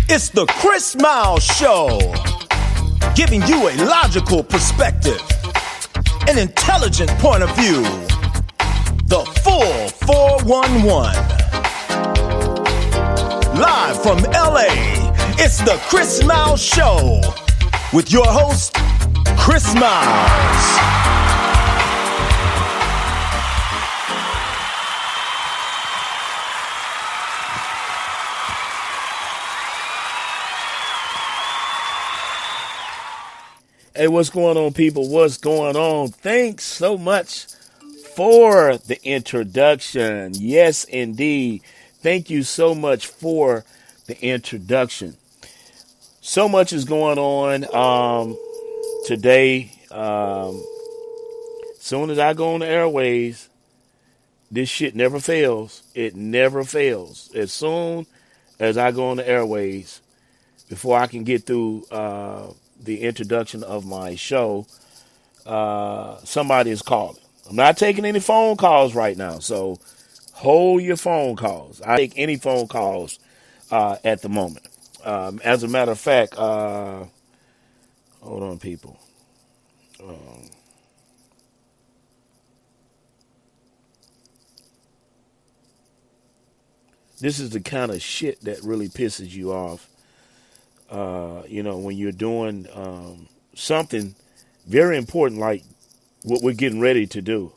It's the Chris Miles Show, giving you a logical perspective, an intelligent point of view. The full 411. Live from LA, it's the Chris Miles Show with your host, Chris Miles. Hey, what's going on, people? What's going on? Thanks so much for the introduction. Yes, indeed. Thank you so much for the introduction. So much is going on today. Soon as I go on the airways, this shit never fails. It never fails. As soon as I go on the airways, before I can get through the introduction of my show, somebody is calling. I'm not taking any phone calls right now, so hold your phone calls. I take any phone calls at the moment. As a matter of fact, hold on, people. This is the kind of shit that really pisses you off. When you're doing something very important like what we're getting ready to do.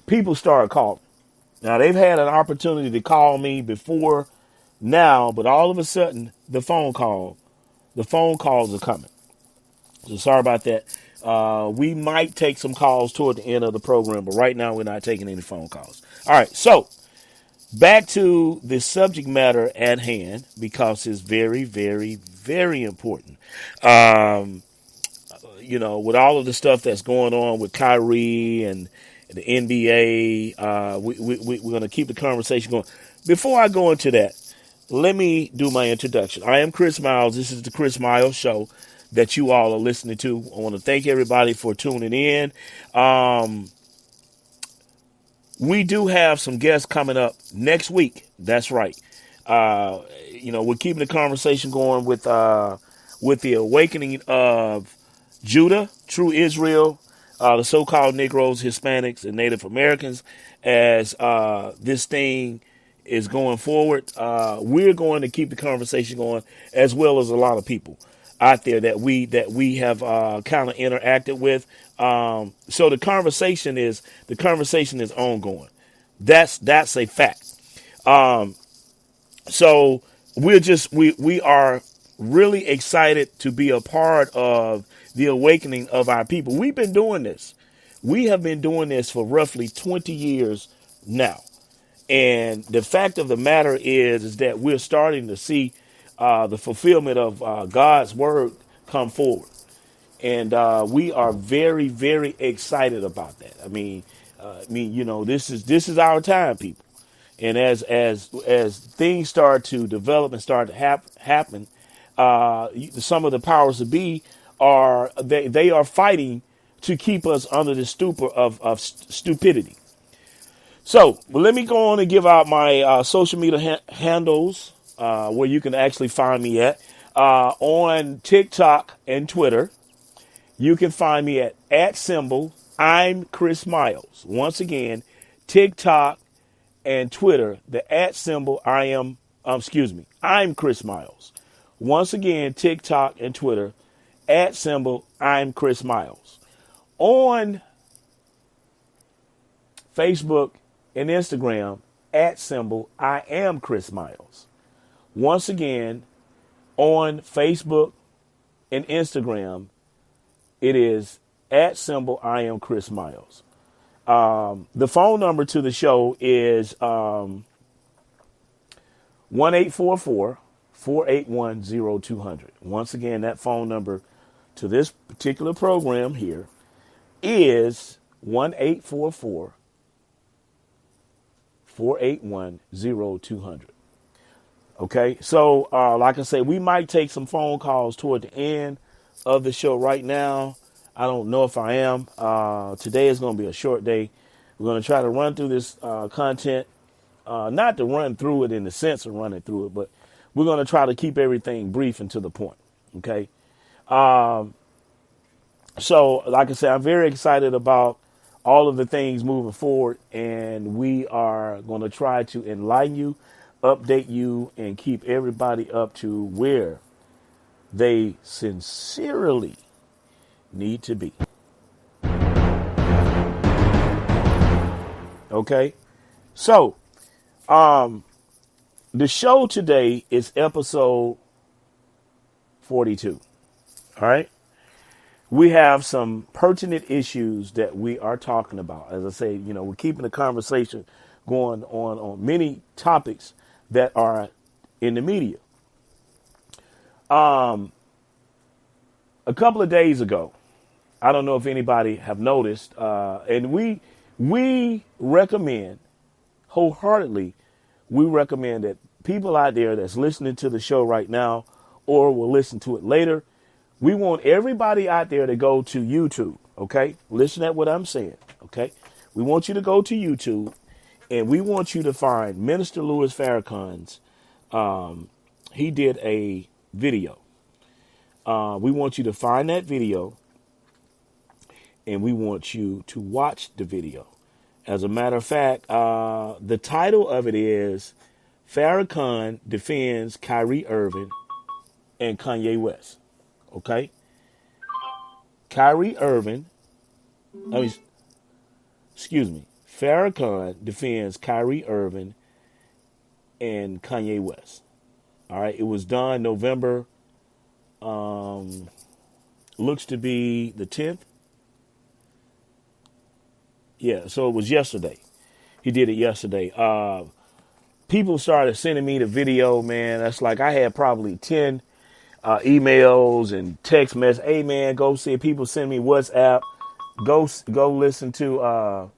People start calling. Now, they've had an opportunity to call me before now, but all of a sudden, the phone calls are coming. So sorry about that. We might take some calls toward the end of the program, but right now we're not taking any phone calls. All right, so back to the subject matter at hand, because it's very, very, very important. With all of the stuff that's going on with Kyrie and the NBA, we're going to keep the conversation going. Before I go into that, let me do my introduction. I am Chris Miles. This is the Chris Miles Show that you all are listening to. I want to thank everybody for tuning in. We do have some guests coming up next week. That's right. We're keeping the conversation going with the awakening of Judah, true Israel, the so-called Negroes, Hispanics, and Native Americans. As this thing is going forward, we're going to keep the conversation going, as well as a lot of people out there that we have kind of interacted with. So the conversation is ongoing. That's a fact. So we are really excited to be a part of the awakening of our people. We've been doing this. We have been doing this for roughly 20 years now. And the fact of the matter is that we're starting to see the fulfillment of God's word come forward. And we are very, very excited about that. This is our time, people. And as things start to develop and start to happen, some of the powers that be they are fighting to keep us under the stupor of stupidity. So let me go on and give out my social media handles where you can actually find me at on TikTok and Twitter. You can find me at I'm Chris Miles. Once again, TikTok and Twitter, the I'm Chris Miles. Once again, TikTok and Twitter, I'm Chris Miles. On Facebook and Instagram, I am Chris Miles. Once again, on Facebook and Instagram, it is I am Chris Miles. The phone number to the show is 1-844-481-0200. Once again, that phone number to this particular program here is 1-844-481-0200. Okay, so like I say, we might take some phone calls toward the end of the show. Right now, I don't know if I am. Today is going to be a short day We're going to try to run through this content, not to run through it in the sense of running through it, but we're going to try to keep everything brief and to the point. Okay. So, like I said, I'm very excited about all of the things moving forward, and we are going to try to enlighten you, update you, and keep everybody up to where they sincerely need to be. Okay? So, the show today is episode 42. All right? We have some pertinent issues that we are talking about. As I say, we're keeping the conversation going on many topics that are in the media. A couple of days ago, I don't know if anybody have noticed, and we recommend wholeheartedly, we recommend that people out there that's listening to the show right now or will listen to it later, we want everybody out there to go to YouTube, okay? Listen at what I'm saying, okay? We want you to go to YouTube, and we want you to find Minister Louis Farrakhan's, he did a video. We want you to find that video, and we want you to watch the video. As a matter of fact, the title of it is Farrakhan Defends Kyrie Irving and Kanye West. Okay? Farrakhan defends Kyrie Irving and Kanye West. All right. It was done November, looks to be the 10th. Yeah. So it was yesterday. He did it yesterday. People started sending me the video, man. That's like I had probably 10 emails and text messages. Hey man, go see it. People send me WhatsApp. Go listen to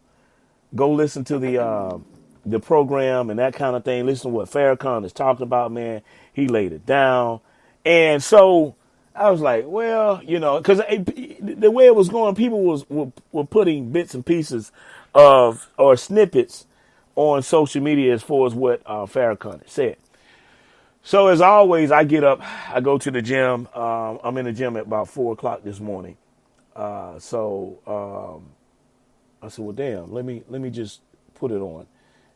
the program and that kind of thing. Listen to what Farrakhan is talking about, man. He laid it down. And so I was like, well, because the way it was going, people were putting bits and pieces or snippets on social media as far as what Farrakhan had said. So as always, I get up, I go to the gym. I'm in the gym at about 4:00 this morning. So I said, well, damn, let me just put it on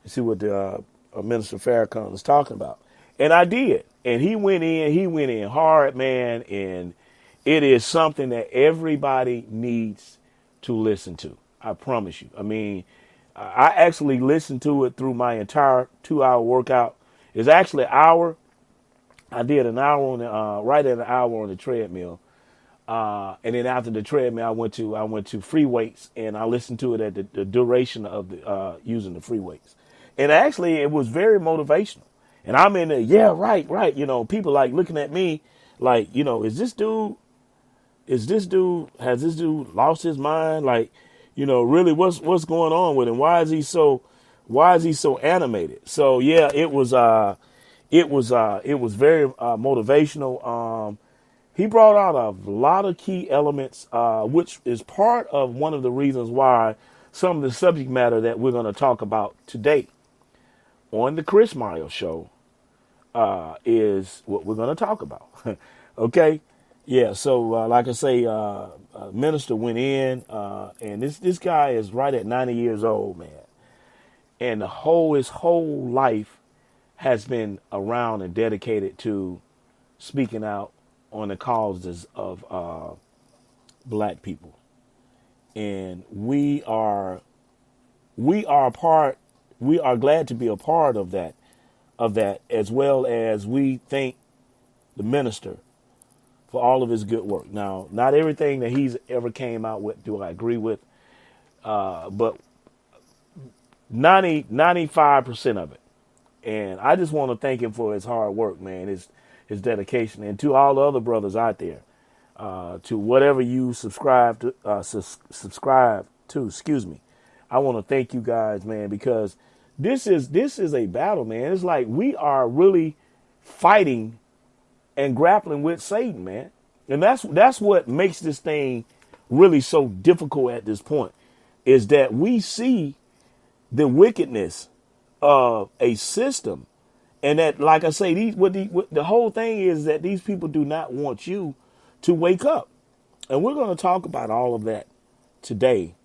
and see what the Minister Farrakhan is talking about. And I did. And he went in hard, man. And it is something that everybody needs to listen to. I promise you. I mean, I actually listened to it through my entire 2-hour workout. It's actually an hour. I did an hour on the right at an hour on the treadmill, and then after the treadmill, I went to free weights, and I listened to it at the duration of the using the free weights, and actually it was very motivational. And I'm in there, yeah, right. People like looking at me, like, has this dude lost his mind? Like, really, what's going on with him? Why is he so animated? So yeah, it was very motivational. He brought out a lot of key elements, which is part of one of the reasons why some of the subject matter that we're going to talk about today on the Chris Miles Show is what we're going to talk about. Okay? Yeah, so like I say, Minister went in, and this guy is right at 90 years old, man. And his whole life has been around and dedicated to speaking out on the causes of black people. And we are glad to be a part of that, as well as we thank the minister for all of his good work. Now, not everything that he's ever came out with do I agree with, but 95% of it. And I just want to thank him for his hard work, man, his dedication, and to all the other brothers out there, to whatever you subscribe to. I want to thank you guys, man, because this is a battle, man. It's like we are really fighting and grappling with Satan, man, and that's what makes this thing really so difficult at this point, is that we see the wickedness of a system. And that, like I say, the whole thing is that these people do not want you to wake up. And we're going to talk about all of that today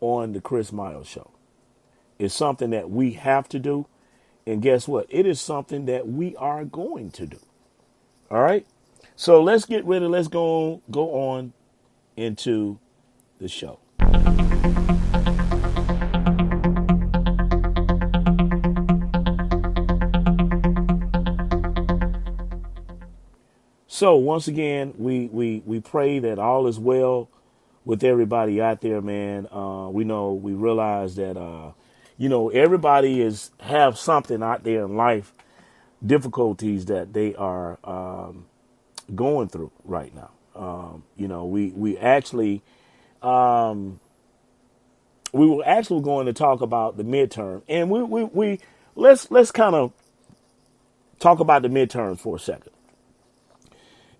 on the Chris Miles Show. It's something that we have to do. And guess what? It is something that we are going to do. All right. So let's get ready. Let's go on into the show. So once again, we pray that all is well with everybody out there, man. We realize that, everybody have something out there in life, difficulties that they are going through right now. We were actually going to talk about the midterm, and let's kind of talk about the midterms for a second.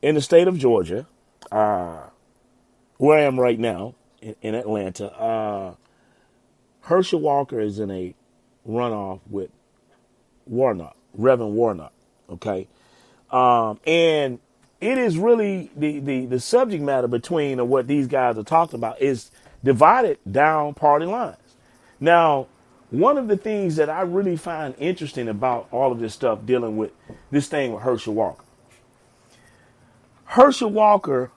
In the state of Georgia, where I am right now in Atlanta, Herschel Walker is in a runoff with Reverend Warnock. Okay. And it is really the subject matter between what these guys are talking about is divided down party lines. Now, one of the things that I really find interesting about all of this stuff dealing with this thing with Herschel Walker. Herschel Walker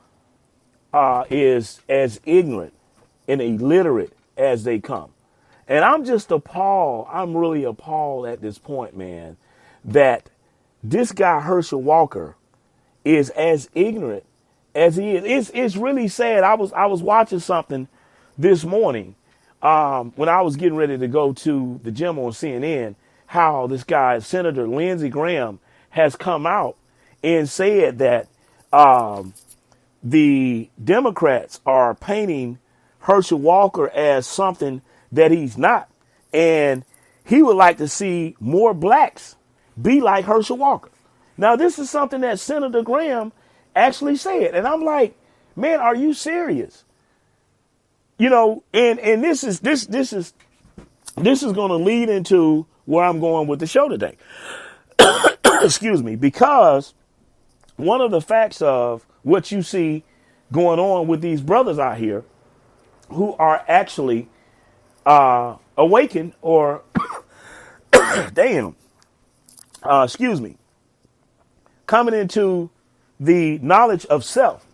is as ignorant and illiterate as they come. And I'm just appalled. I'm really appalled at this point, man, that this guy, Herschel Walker, is as ignorant as he is. It's really sad. I was watching something this morning when I was getting ready to go to the gym on CNN, how this guy, Senator Lindsey Graham, has come out and said that the Democrats are painting Herschel Walker as something that he's not. And he would like to see more blacks be like Herschel Walker. Now, this is something that Senator Graham actually said. And I'm like, man, are you serious? And this is going to lead into where I'm going with the show today. Excuse me, because one of the facts of what you see going on with these brothers out here who are actually awakened or coming into the knowledge of self.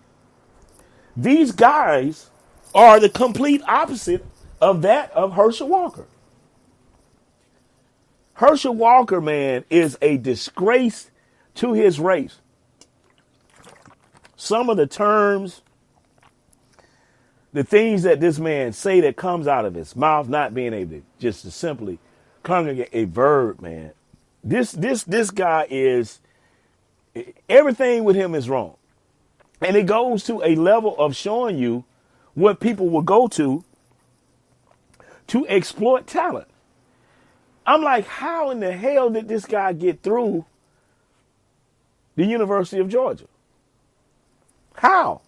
These guys are the complete opposite of that of Herschel Walker. Herschel Walker, man, is a disgrace to his race. Some of the terms, the things that this man say that comes out of his mouth, not being able to just to simply congregate a verb, man. This guy is, everything with him is wrong. And it goes to a level of showing you what people will go to exploit talent. I'm like, how in the hell did this guy get through the University of Georgia? How?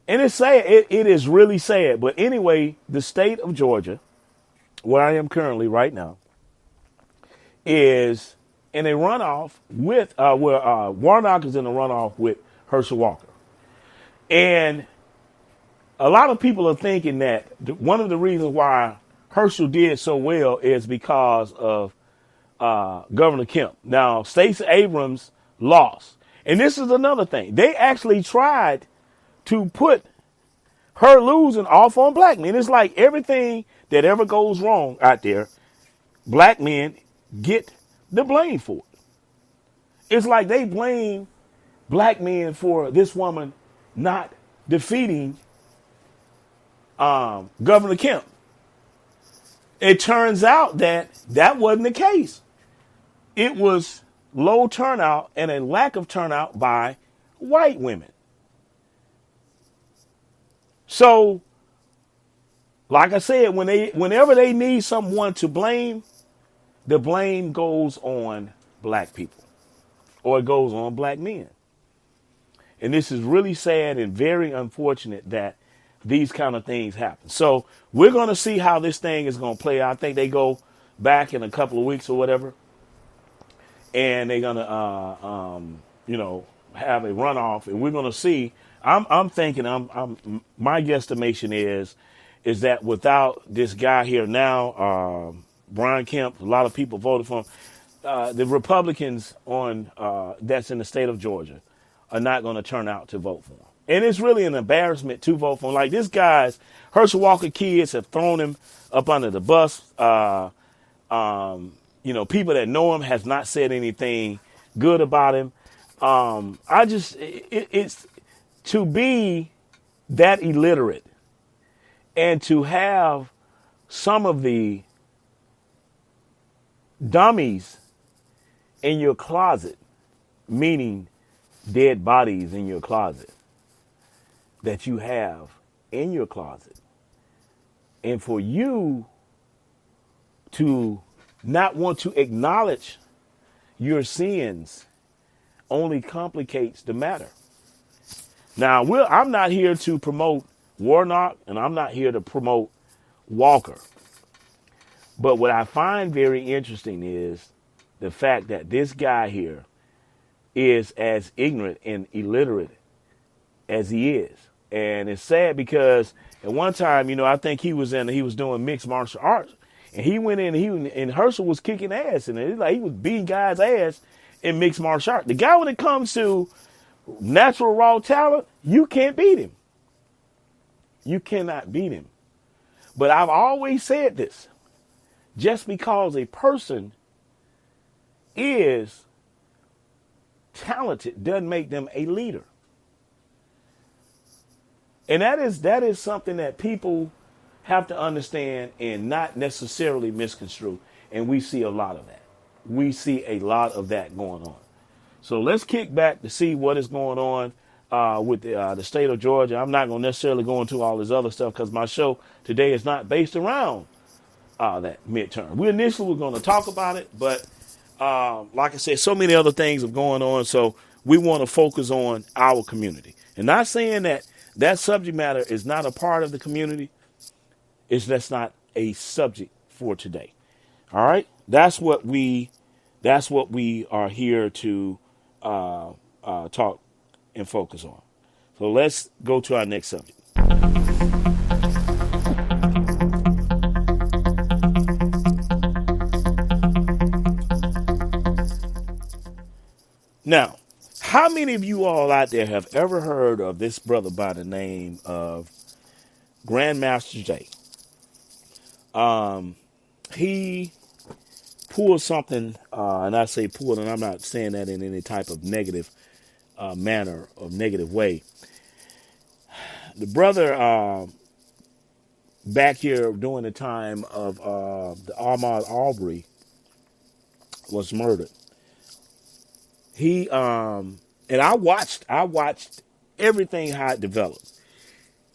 And it's sad. It is really sad. But anyway, the state of Georgia, where I am currently right now, is in a runoff with where Warnock is in a runoff with Herschel Walker. And a lot of people are thinking that one of the reasons why Herschel did so well is because of Governor Kemp. Now, Stacey Abrams lost. And this is another thing. They actually tried to put her losing off on black men. It's like everything that ever goes wrong out there, black men get the blame for it. It's like they blame black men for this woman not defeating Governor Kemp. It turns out that wasn't the case. It was low turnout and a lack of turnout by white women. So, like I said, whenever they need someone to blame, the blame goes on black people or it goes on black men. And this is really sad and very unfortunate that these kind of things happen. So we're going to see how this thing is going to play out. I think they go back in a couple of weeks or whatever, and they're going to, have a runoff, and we're going to see. I'm thinking, my guesstimation is that without this guy here now, Brian Kemp, a lot of people voted for him. The Republicans that's in the state of Georgia are not going to turn out to vote for him. And it's really an embarrassment to vote for him. Like, this guy's Herschel Walker kids have thrown him up under the bus. People that know him has not said anything good about him. It's to be that illiterate and to have some of the dummies in your closet, meaning dead bodies in your closet that you have in your closet, and for you to not want to acknowledge your sins only complicates the matter. Now, I'm not here to promote Warnock, and I'm not here to promote Walker. But what I find very interesting is the fact that this guy here is as ignorant and illiterate as he is. And it's sad because at one time, I think he was doing mixed martial arts, and he went in and Herschel was kicking ass, and he was beating guys' ass in mixed martial arts. The guy, when it comes to natural raw talent, you can't beat him. You cannot beat him. But I've always said this. Just because a person is talented doesn't make them a leader. And that is something that people have to understand and not necessarily misconstrue. And we see a lot of that. We see a lot of that going on. So let's kick back to see what is going on with the state of Georgia. I'm not going to necessarily go into all this other stuff because my show today is not based around that midterm. We initially were going to talk about it, but like I said, so many other things are going on. So we want to focus on our community. And not saying that subject matter is not a part of the community. That's not a subject for today. All right. That's what we are here to talk and focus on. So let's go to our next subject. Now, how many of you all out there have ever heard of this brother by the name of Grandmaster J? He pulled something, and I say pulled, and I'm not saying that in any type of negative manner or negative way. The brother back here during the time of the Ahmaud Arbery was murdered. He and I watched everything how it developed.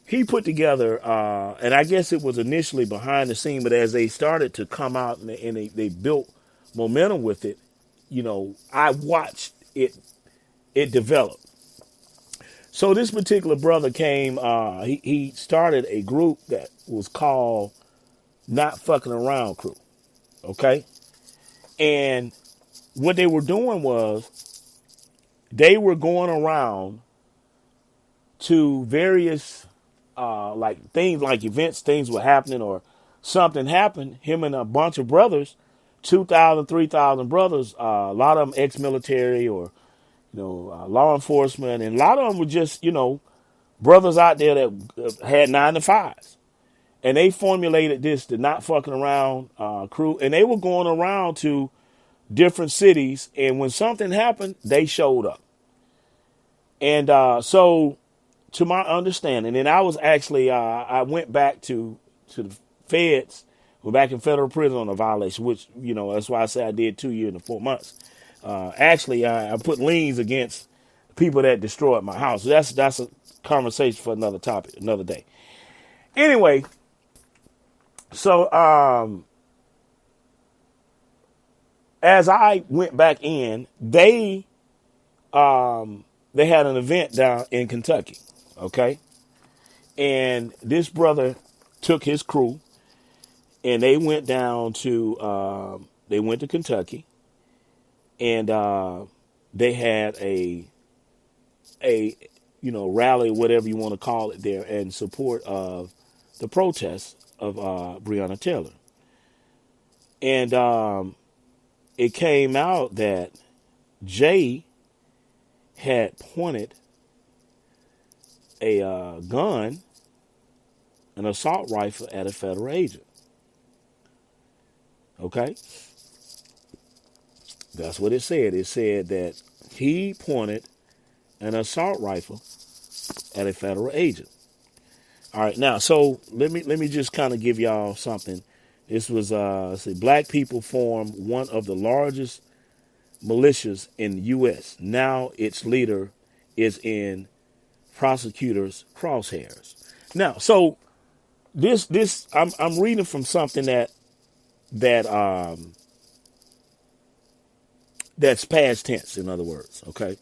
He put together, and I guess it was initially behind the scene, but as they started to come out and they built momentum with it, I watched it develop. So this particular brother came, he started a group that was called Not Fucking Around Crew. Okay. And what they were doing was they were going around to various like things, like events, things were happening or something happened. Him and a bunch of brothers, 2,000, 3,000 brothers, a lot of them ex-military or, law enforcement. And a lot of them were just, brothers out there that had 9 to 5s. And they formulated the Not Fucking Around crew. And they were going around to different cities. And when something happened, they showed up. And so to my understanding, and I was actually, I went back to the feds, we're back in federal prison on a violation, which, that's why I say I did 2 years and 4 months. Actually, I put liens against people that destroyed my house. That's a conversation for another topic, another day. Anyway, so as I went back in, they had an event down in Kentucky, okay? And this brother took his crew and they went down to, they went to Kentucky and they had rally, whatever you want to call it there, in support of the protests of Breonna Taylor. And it came out that Jay had pointed a gun, an assault rifle, at a federal agent. Okay? That's what it said. It said that he pointed an assault rifle at a federal agent. All right, now, so let me just kind of give y'all something. This was, black people formed one of the largest militias in the U.S. Now its leader is in prosecutors' crosshairs. Now, so this I'm reading from something that's past tense, in other words, okay?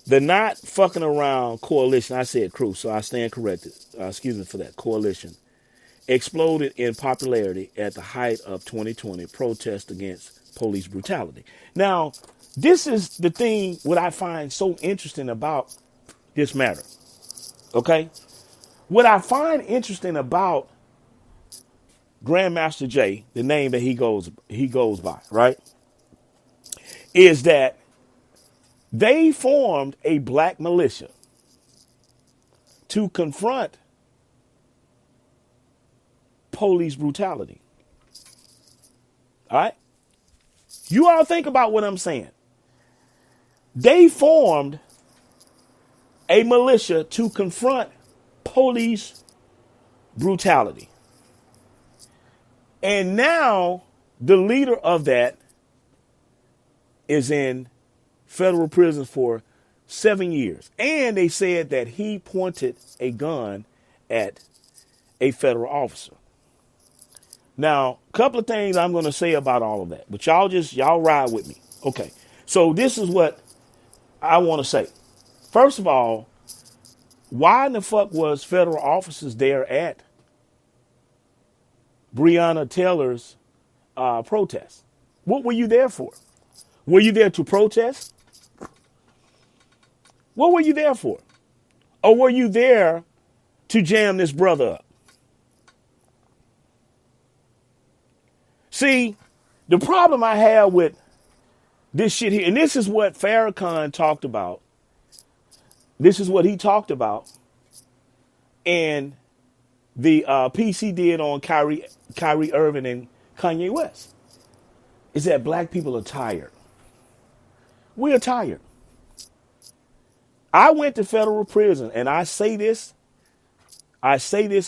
The Not Fucking Around Coalition, I said crew, so I stand corrected. Excuse me for that. Coalition exploded in popularity at the height of 2020 protests against police brutality. Now, this is the thing what I find so interesting about this matter. Okay? What I find interesting about Grandmaster Jay, the name that he goes by, right? Is that they formed a black militia to confront police brutality. All right? You all think about what I'm saying. They formed a militia to confront police brutality. And now the leader of that is in federal prison for 7 years. And they said that he pointed a gun at a federal officer. Now, a couple of things I'm going to say about all of that, but y'all ride with me. Okay. So this is what I want to say. First of all, why in the fuck was federal officers there at Breonna Taylor's protest? What were you there for? Were you there to protest? What were you there for? Or were you there to jam this brother up? See, the problem I have with this shit here, and this is what Farrakhan talked about. This is what he talked about. And the piece he did on Kyrie Irving and Kanye West is that black people are tired. We are tired. I went to federal prison, and I say this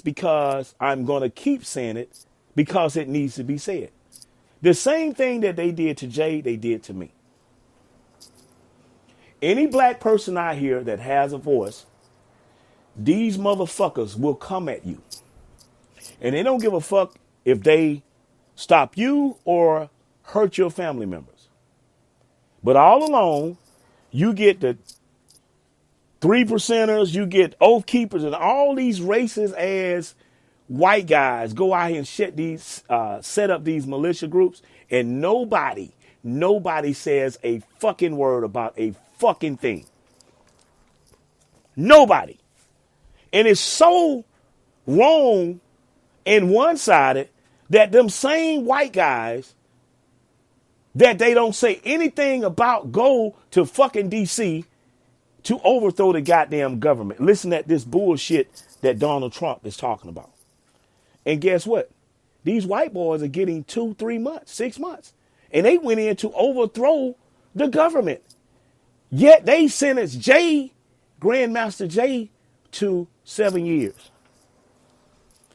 because I'm going to keep saying it because it needs to be said. The same thing that they did to Jay, they did to me. Any black person out here that has a voice, these motherfuckers will come at you. And they don't give a fuck if they stop you or hurt your family members. But all along, you get the 3%ers, you get oath keepers, and all these racist ass white guys go out here and set up these militia groups, and nobody says a fucking word about a fucking thing. Nobody. And it's so wrong and one-sided that them same white guys that they don't say anything about go to fucking DC to overthrow the goddamn government. Listen at this bullshit that Donald Trump is talking about. And guess what? These white boys are getting 2, 3 months, 6 months. And they went in to overthrow the government. Yet they sentenced Grandmaster Jay, to 7 years.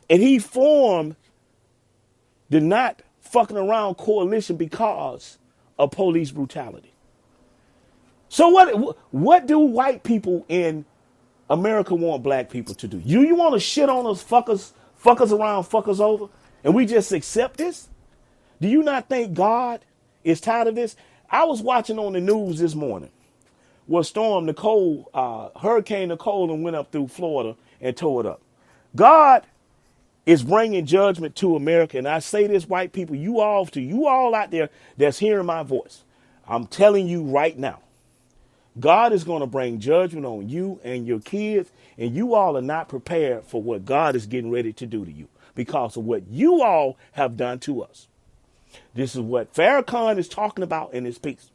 And he formed the Not Fucking Around Coalition because of police brutality. So what do white people in America want black people to do? You want to shit on us fuckers around, fuckers over, and we just accept this? Do you not think God is tired of this? I was watching on the news this morning where Hurricane Nicole went up through Florida and tore it up. God is bringing judgment to America. And I say this, white people, you all out there that's hearing my voice, I'm telling you right now, God is going to bring judgment on you and your kids, and you all are not prepared for what God is getting ready to do to you because of what you all have done to us. This is what Farrakhan is talking about in his piece.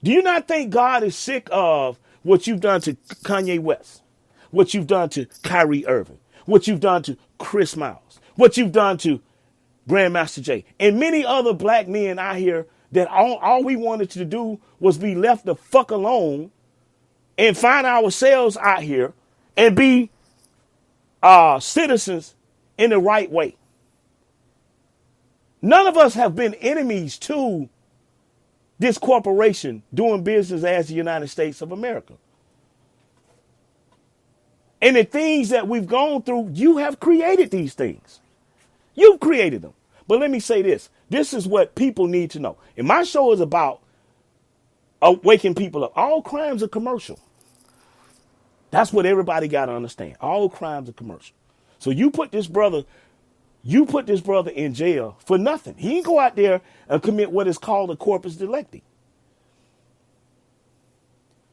Do you not think God is sick of what you've done to Kanye West, what you've done to Kyrie Irving, what you've done to Chris Miles, what you've done to Grandmaster Jay, and many other black men out here that all we wanted to do was be left the fuck alone and find ourselves out here and be citizens in the right way. None of us have been enemies to this corporation doing business as the United States of America. And the things that we've gone through, you have created these things. You've created them. But let me say this. This is what people need to know. And my show is about waking people up. All crimes are commercial. That's what everybody got to understand. All crimes are commercial. So you put this brother in jail for nothing. He didn't go out there and commit what is called a corpus delicti.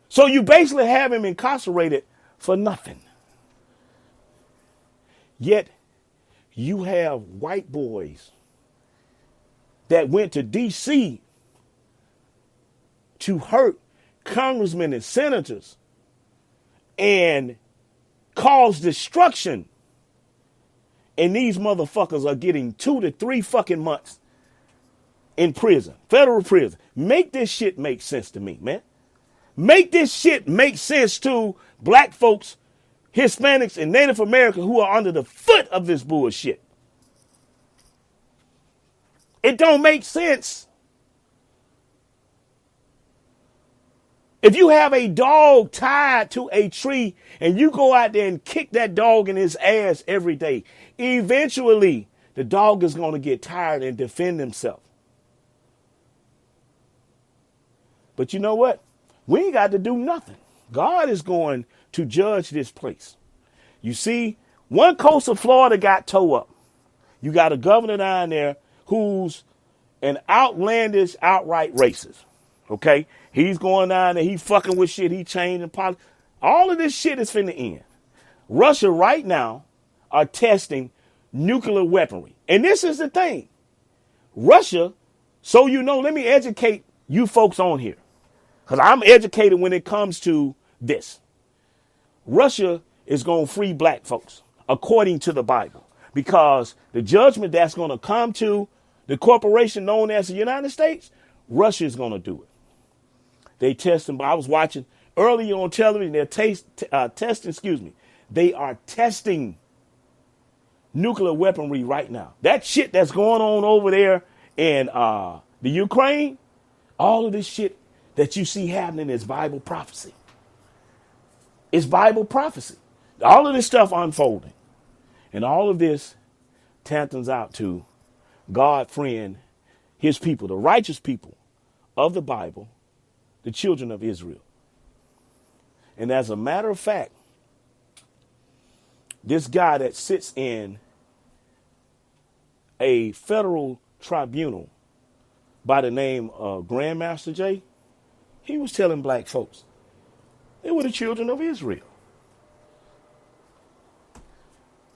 So you basically have him incarcerated for nothing. Yet you have white boys that went to D.C. to hurt congressmen and senators and cause destruction. And these motherfuckers are getting 2 to 3 fucking months in prison, federal prison. Make this shit make sense to me, man. Make this shit make sense to black folks, Hispanics, and Native Americans who are under the foot of this bullshit. It don't make sense. If you have a dog tied to a tree and you go out there and kick that dog in his ass every day, eventually the dog is going to get tired and defend himself. But you know what? We ain't got to do nothing. God is going to judge this place. You see, one coast of Florida got towed up. You got a governor down there who's an outlandish, outright racist. Okay? He's going down there. He fucking with shit. He changing politics. All of this shit is finna end. Russia right now are testing nuclear weaponry. And this is the thing. Russia, so you know, let me educate you folks on here. Because I'm educated when it comes to this. Russia is going to free black folks, according to the Bible. Because the judgment that's going to come to the corporation known as the United States, Russia is going to do it. They testing. I was watching earlier on television. They're testing. They are testing nuclear weaponry right now. That shit that's going on over there in the Ukraine, all of this shit that you see happening is Bible prophecy. It's Bible prophecy. All of this stuff unfolding. And all of this tantamount out to God freeing his people, the righteous people of the Bible, the children of Israel. And as a matter of fact, this guy that sits in a federal tribunal by the name of Grandmaster Jay, he was telling black folks they were the children of Israel.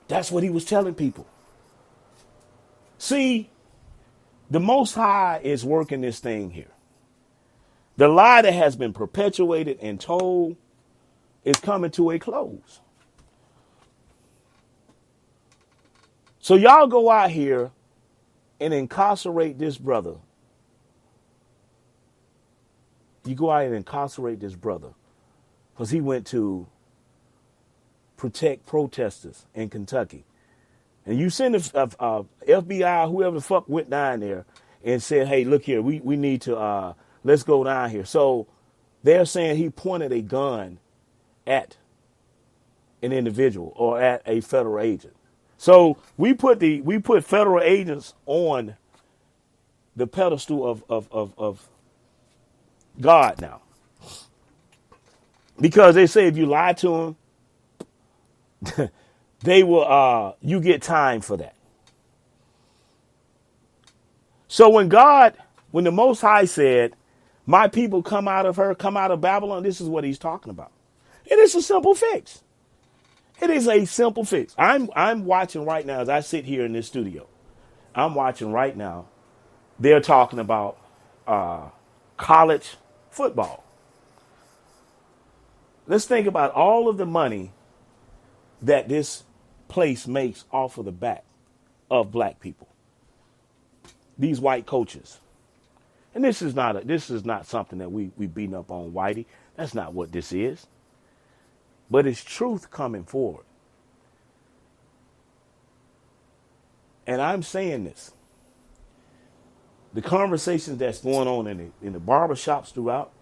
That's what he was telling people. See, the Most High is working this thing here. The lie that has been perpetuated and told is coming to a close. So y'all go out here and incarcerate this brother. You go out and incarcerate this brother because he went to protect protesters in Kentucky. And you send a FBI, whoever the fuck went down there and said, hey, look here, we need to, let's go down here. So they're saying he pointed a gun at an individual or at a federal agent. So we put federal agents on the pedestal of God now. Because they say if you lie to him, they will, you get time for that. So when the Most High said, my people come out of Babylon, this is what he's talking about. It is a simple fix. It is a simple fix. I'm watching right now as I sit here in this studio. I'm watching right now. They're talking about college football. Let's think about all of the money that this place makes off of the back of black people. These white coaches. And this is not something that we beating up on Whitey. That's not what this is. But it's truth coming forward. And I'm saying this. The conversations that's going on in the barber shops throughout,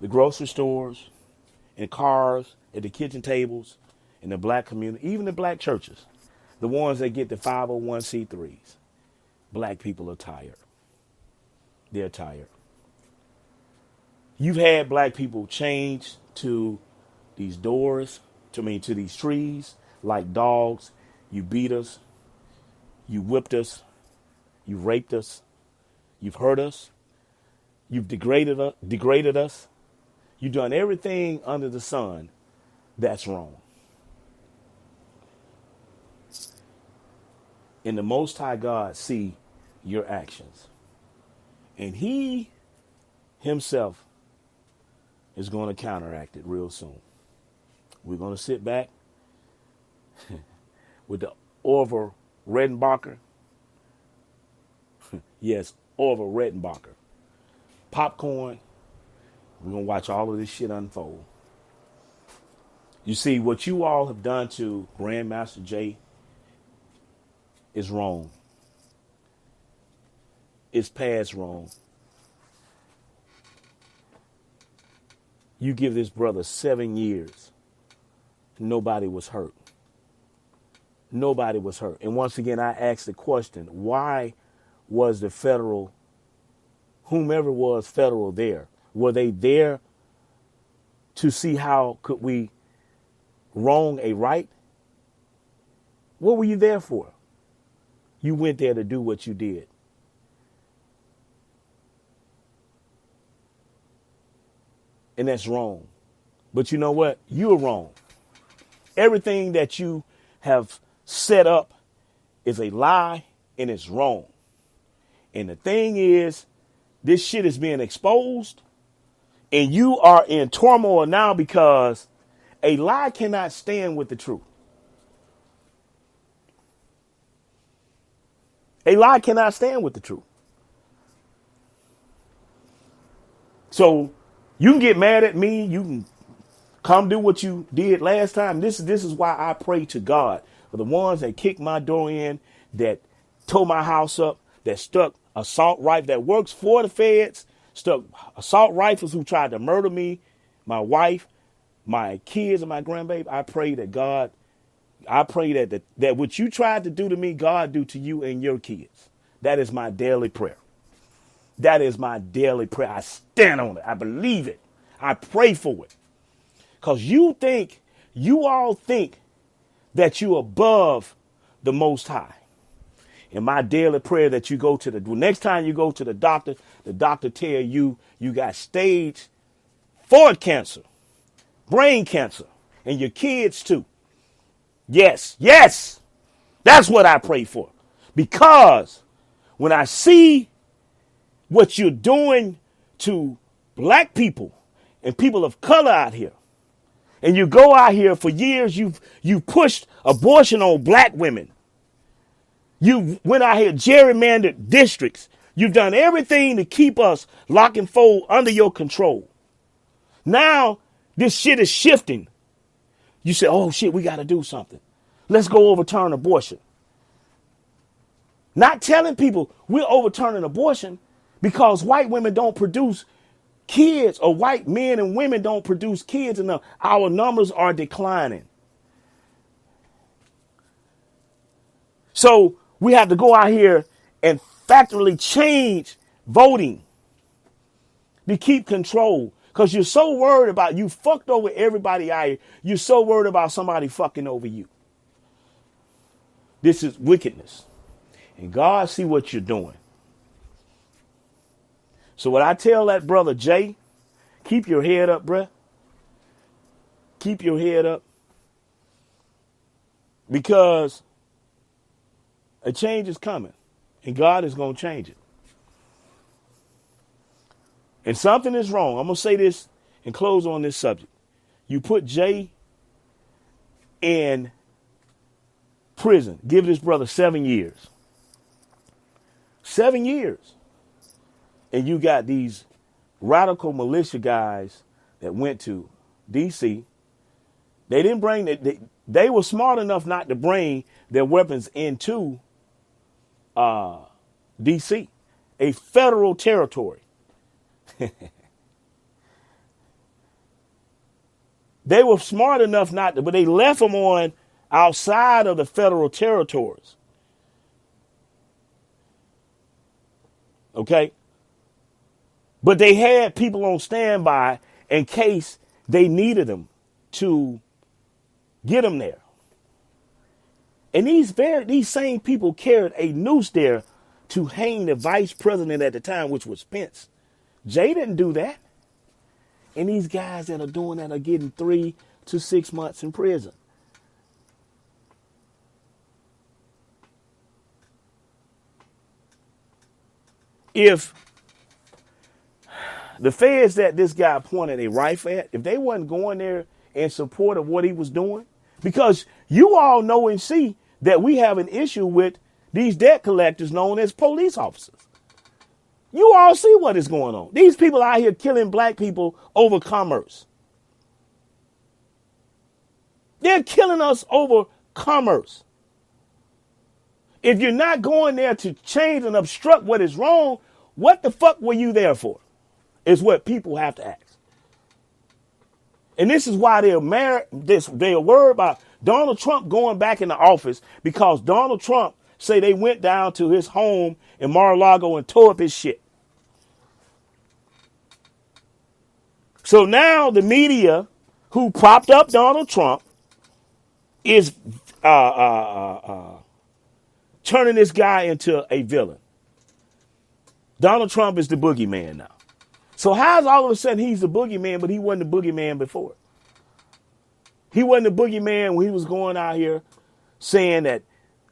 the grocery stores, in cars, at the kitchen tables, in the black community, even the black churches, the ones that get the 501c3s, black people are tired. They're tired. You've had black people change to these doors, to these trees, like dogs. You beat us. You whipped us. You raped us. You've hurt us. You've degraded us. You've done everything under the sun that's wrong. And the Most High God see your actions. And he himself is going to counteract it real soon. We're going to sit back with the Orville Redenbacher. Yes, Orville Redenbacher. Popcorn. We're going to watch all of this shit unfold. You see, what you all have done to Grandmaster Jay is wrong. It's past wrong. You give this brother 7 years. Nobody was hurt. Nobody was hurt. And once again, I ask the question, why was the federal, whomever was federal there, were they there to see how could we wrong a right? What were you there for? You went there to do what you did. And that's wrong. But you know what? You're wrong. Everything that you have set up is a lie and it's wrong. And the thing is, this shit is being exposed and you are in turmoil now because a lie cannot stand with the truth. A lie cannot stand with the truth. So you can get mad at me. You can come do what you did last time. This is why I pray to God for the ones that kicked my door in, that tore my house up, that stuck assault rifle, that works for the feds, stuck assault rifles who tried to murder me, my wife, my kids, and my grandbaby. I pray that God, I pray that what you tried to do to me, God do to you and your kids. That is my daily prayer. That is my daily prayer. I stand on it. I believe it. I pray for it. Because you all think that you're above the Most High. In my daily prayer that you go to the next time you go to the doctor tell you you got stage 4 cancer, brain cancer, and your kids too. Yes, that's what I pray for. Because when I see what you're doing to black people and people of color out here, and you go out here for years, you've pushed abortion on black women. You went out here, gerrymandered districts. You've done everything to keep us lock and fold under your control. Now this shit is shifting. You say, oh shit, we got to do something. Let's go overturn abortion. Not telling people we're overturning abortion because white women don't produce kids, or white men and women don't produce kids enough. Our numbers are declining. So we have to go out here and factually change voting to keep control. Because you're so worried about you fucked over everybody out here. You're so worried about somebody fucking over you. This is wickedness. And God see what you're doing. So what I tell that brother Jay, keep your head up, bruh. Keep your head up. Because a change is coming. And God is going to change it. And something is wrong. I'm going to say this and close on this subject. You put Jay in prison. Give this brother 7 years. 7 years. And you got these radical militia guys that went to D.C. They didn't bring it. They were smart enough not to bring their weapons into D.C., a federal territory. They were smart enough not to, but they left them on outside of the federal territories. Okay? But they had people on standby in case they needed them to get them there. And these same people carried a noose there to hang the vice president at the time, which was Pence. Jay didn't do that. And these guys that are doing that are getting 3 to 6 months in prison. If the feds that this guy pointed a rifle at, if they wasn't going there in support of what he was doing, because you all know and see that we have an issue with these debt collectors known as police officers. You all see what is going on. These people out here killing black people over commerce. They're killing us over commerce. If you're not going there to change and obstruct what is wrong, what the fuck were you there for? Is what people have to ask. And this is why they're worried about Donald Trump going back into office, because Donald Trump say they went down to his home in Mar-a-Lago and tore up his shit. So now the media who propped up Donald Trump is turning this guy into a villain. Donald Trump is the boogeyman now. So how's all of a sudden he's the boogeyman, but he wasn't the boogeyman before? He wasn't the boogeyman when he was going out here saying that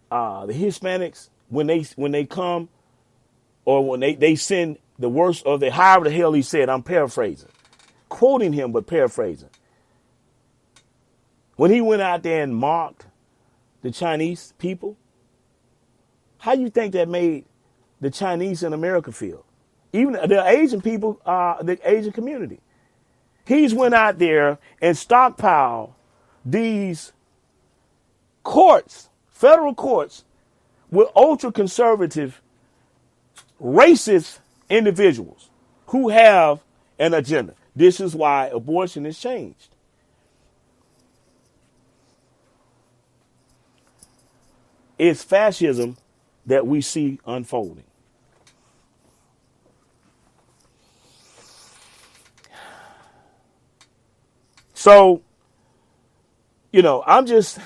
the Hispanics, when they come, or when they send the worst, or they, however the hell he said, I'm paraphrasing, quoting him, but paraphrasing. When he went out there and mocked the Chinese people, how you think that made the Chinese in America feel? Even the Asian people, the Asian community. He's went out there and stockpiled these courts, federal courts, with ultra-conservative, racist individuals who have an agenda. This is why abortion has changed. It's fascism that we see unfolding. So, I'm just,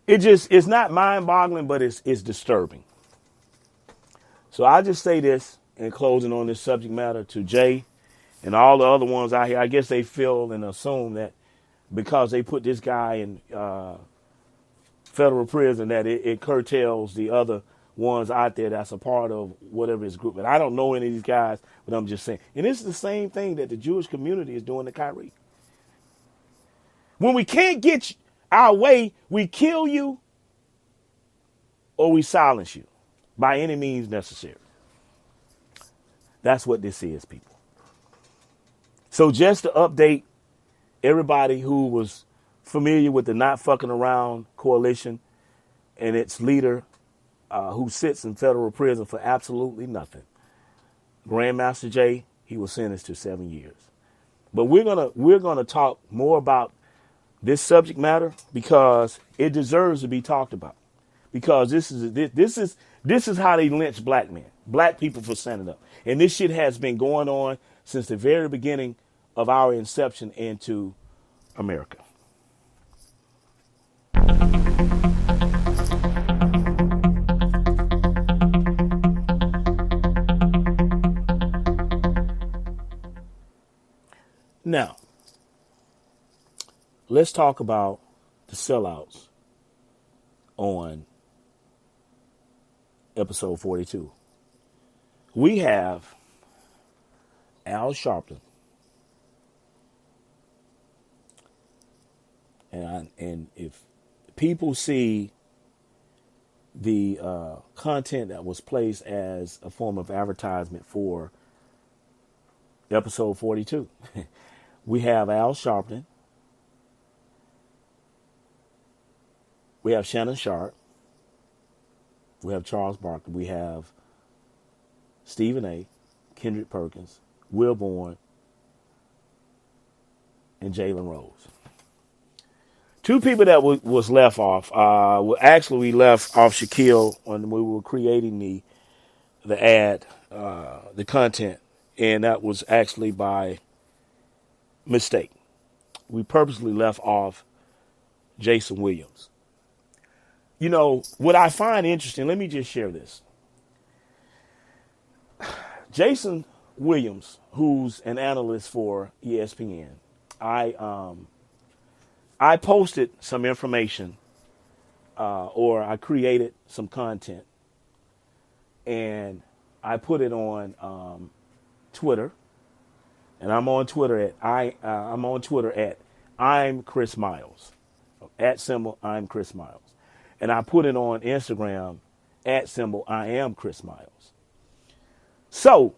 it's not mind-boggling, but it's disturbing. So I just say this in closing on this subject matter to Jay and all the other ones out here. I guess they feel and assume that because they put this guy in federal prison that it curtails the other ones out there that's a part of whatever his group. And I don't know any of these guys, but I'm just saying. And this is the same thing that the Jewish community is doing to Kyrie. When we can't get our way, we kill you or we silence you by any means necessary. That's what this is, people. So just to update everybody who was familiar with the Not Fucking Around Coalition and its leader, who sits in federal prison for absolutely nothing. Grandmaster Jay, he was sentenced to 7 years. But we're gonna talk more about this subject matter because it deserves to be talked about. Because this is how they lynch black men. Black people for standing up. And this shit has been going on since the very beginning of our inception into America. Now, let's talk about the sellouts on episode 42. We have Al Sharpton. And if people see the content that was placed as a form of advertisement for episode 42, we have Al Sharpton. We have Shannon Sharp. We have Charles Barkley. We have Stephen A., Kendrick Perkins, Will Bourne, and Jalen Rose. Two people that was left off. We left off Shaquille when we were creating the ad, the content, and that was actually by mistake. We purposely left off Jason Williams. You know, what I find interesting, let me just share this. Jason Williams, who's an analyst for ESPN, I posted some information or I created some content and I put it on Twitter. And I'm on Twitter at I'm Chris Miles. @ I'm Chris Miles. And I put it on Instagram @ I am Chris Miles. So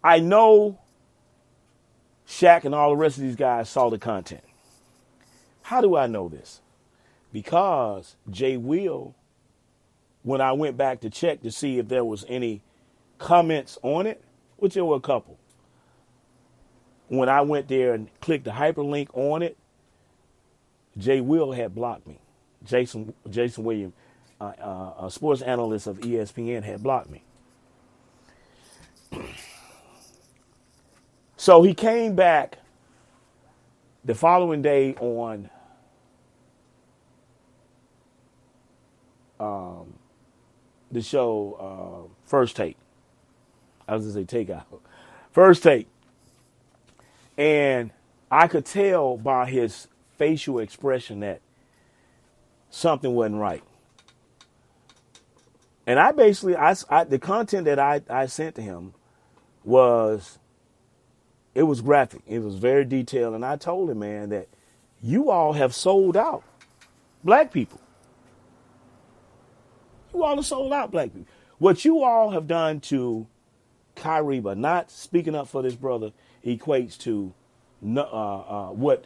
I know Shaq and all the rest of these guys saw the content. How do I know this? Because Jay Will, when I went back to check to see if there was any comments on it, which there were a couple. When I went there and clicked the hyperlink on it, Jay Will had blocked me. Jason Williams, a sports analyst of ESPN, had blocked me. So he came back the following day on the show First Take. I was going to say Takeout. First Take. And I could tell by his facial expression that something wasn't right. And I basically, the content that I sent to him it was graphic. It was very detailed. And I told him, man, that you all have sold out black people. You all have sold out black people. What you all have done to Kyrie by not speaking up for this brother equates to what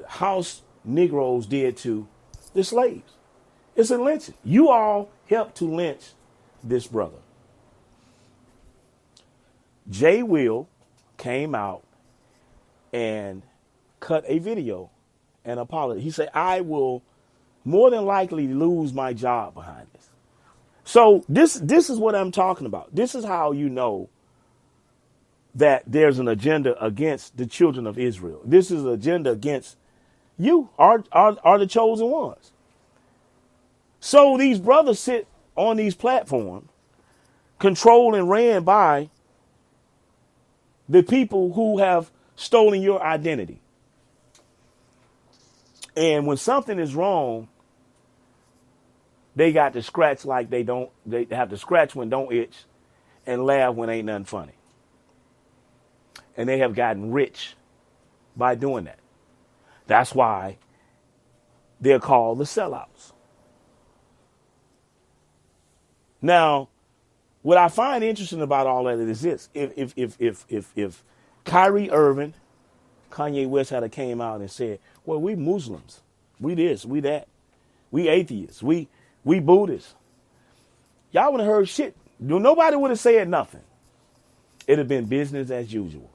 house Negroes did to the slaves. It's a lynching. You all helped to lynch this brother. Jay Will came out and cut a video and apologized. He said, I will more than likely lose my job behind this. So this is what I'm talking about. This is how you know that there's an agenda against the children of Israel. This is an agenda against you, are the chosen ones. So these brothers sit on these platforms, controlled and ran by the people who have stolen your identity. And when something is wrong, they got to scratch like they have to scratch when don't itch and laugh when ain't nothing funny. And they have gotten rich by doing that. That's why they're called the sellouts. Now, what I find interesting about all that is this: if Kyrie Irving, Kanye West had came out and said, "Well, we Muslims, we this, we that, we atheists, we Buddhists," y'all would have heard shit. Nobody would have said nothing. It'd have been business as usual.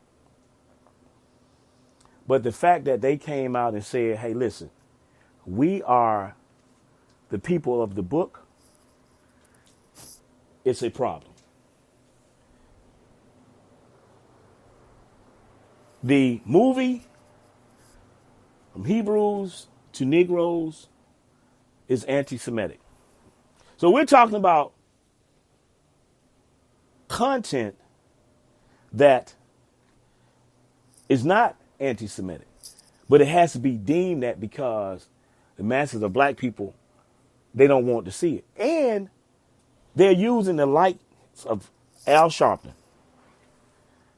But the fact that they came out and said, "Hey, listen, we are the people of the book," it's a problem. The movie from Hebrews to Negroes is anti-Semitic. So we're talking about content that is not anti-Semitic, but it has to be deemed that because the masses of black people, they don't want to see it. And they're using the likes of Al Sharpton,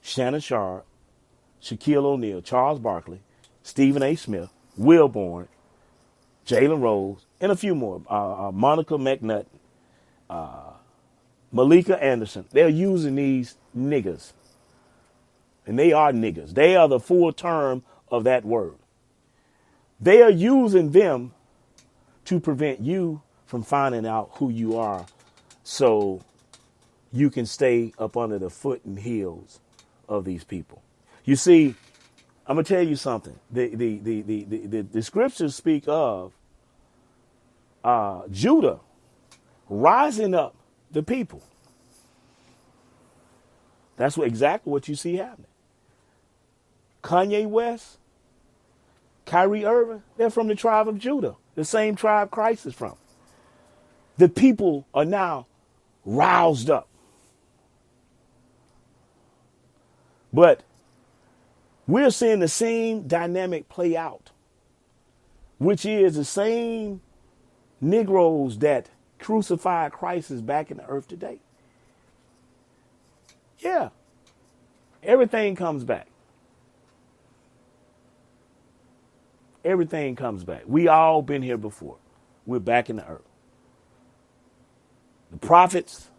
Shannon Sharp, Shaquille O'Neal, Charles Barkley, Stephen A. Smith, Will Bourne, Jalen Rose, and a few more. Monica McNutt, Malika Anderson. They're using these niggas. And they are niggas. They are the full term of that word. They are using them to prevent you from finding out who you are so you can stay up under the foot and heels of these people. You see, I'm going to tell you something. The scriptures speak of Judah rising up the people. That's exactly what you see happening. Kanye West, Kyrie Irving, they're from the tribe of Judah, the same tribe Christ is from. The people are now roused up. But we're seeing the same dynamic play out, which is the same Negroes that crucified Christ is back in the earth today. Yeah, everything comes back. Everything comes back. We all been here before. We're back in the earth. The prophets,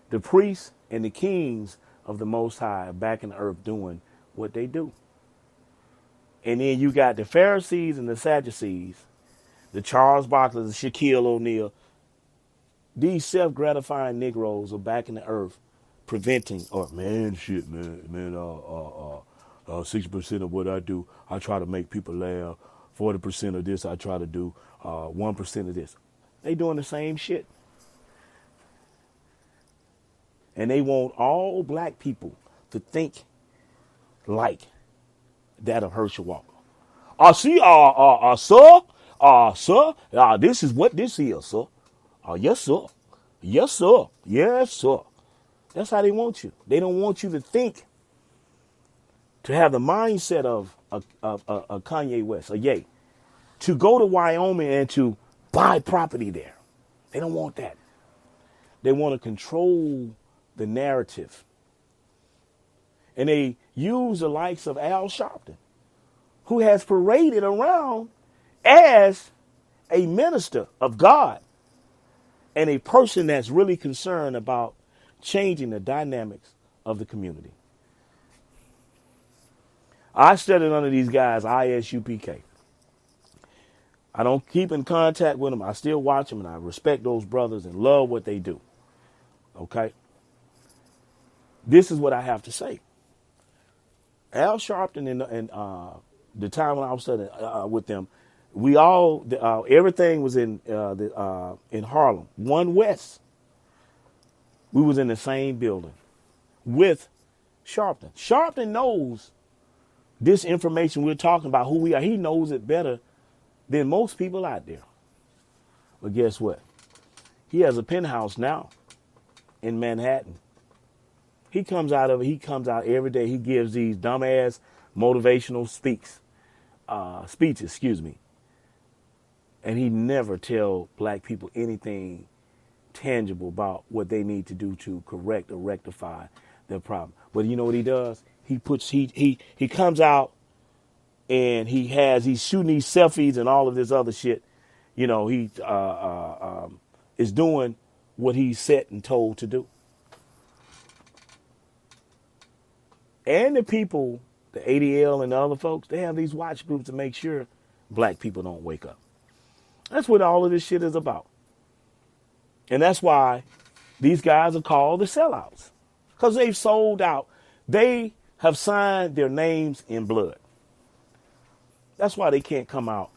the priests, and the kings of the Most High are back in the earth doing what they do. And then you got the Pharisees and the Sadducees, the Charles Barkley, the Shaquille O'Neal. These self-gratifying Negroes are back in the earth preventing, 60% of what I do, I try to make people laugh. 40% of this, I try to do 1% of this. They doing the same shit. And they want all black people to think like that of Herschel Walker. Sir, this is what this is, sir. Yes, sir. Yes, sir. Yes, sir. That's how they want you. They don't want you to think, to have the mindset of a Kanye West, a Ye, to go to Wyoming and to buy property there. They don't want that. They want to control the narrative. And they use the likes of Al Sharpton, who has paraded around as a minister of God and a person that's really concerned about changing the dynamics of the community. I studied under these guys, ISUPK. I don't keep in contact with them. I still watch them, and I respect those brothers and love what they do. Okay? This is what I have to say. Al Sharpton and the time when I was studying with them, we all everything was in Harlem, 1 West. We was in the same building with Sharpton. Sharpton knows this information we're talking about, who we are. He knows it better than most people out there. But guess what? He has a penthouse now in Manhattan. He comes out every day. He gives these dumbass motivational speeches, And he never tell black people anything tangible about what they need to do to correct or rectify their problem. But you know what he does? He comes out and he's shooting these selfies and all of this other shit. You know, he is doing what he's set and told to do. And the people, the ADL and the other folks, they have these watch groups to make sure black people don't wake up. That's what all of this shit is about. And that's why these guys are called the sellouts. Because they've sold out. They have signed their names in blood. That's why they can't come out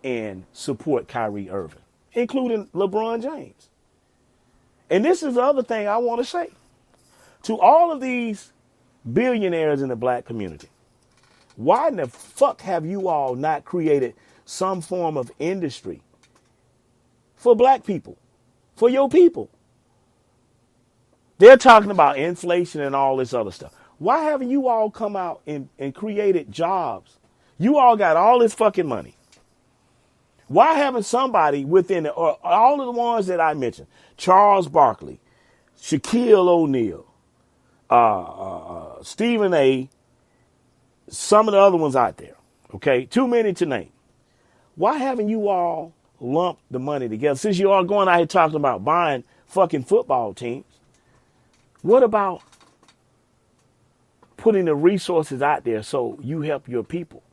and support Kyrie Irving, including LeBron James. And this is the other thing I want to say. To all of these billionaires in the black community, Why in the fuck have you all not created some form of industry for black people, for your people? They're talking about inflation and all this other stuff. Why haven't you all come out and created jobs? You all got all this fucking money. Why haven't somebody within it, or all of the ones that I mentioned, Charles Barkley, Shaquille O'Neal, Stephen A., some of the other ones out there, okay, too many to name. Why haven't you all lumped the money together? Since you all going out here talking about buying fucking football teams, what about putting the resources out there so you help your people?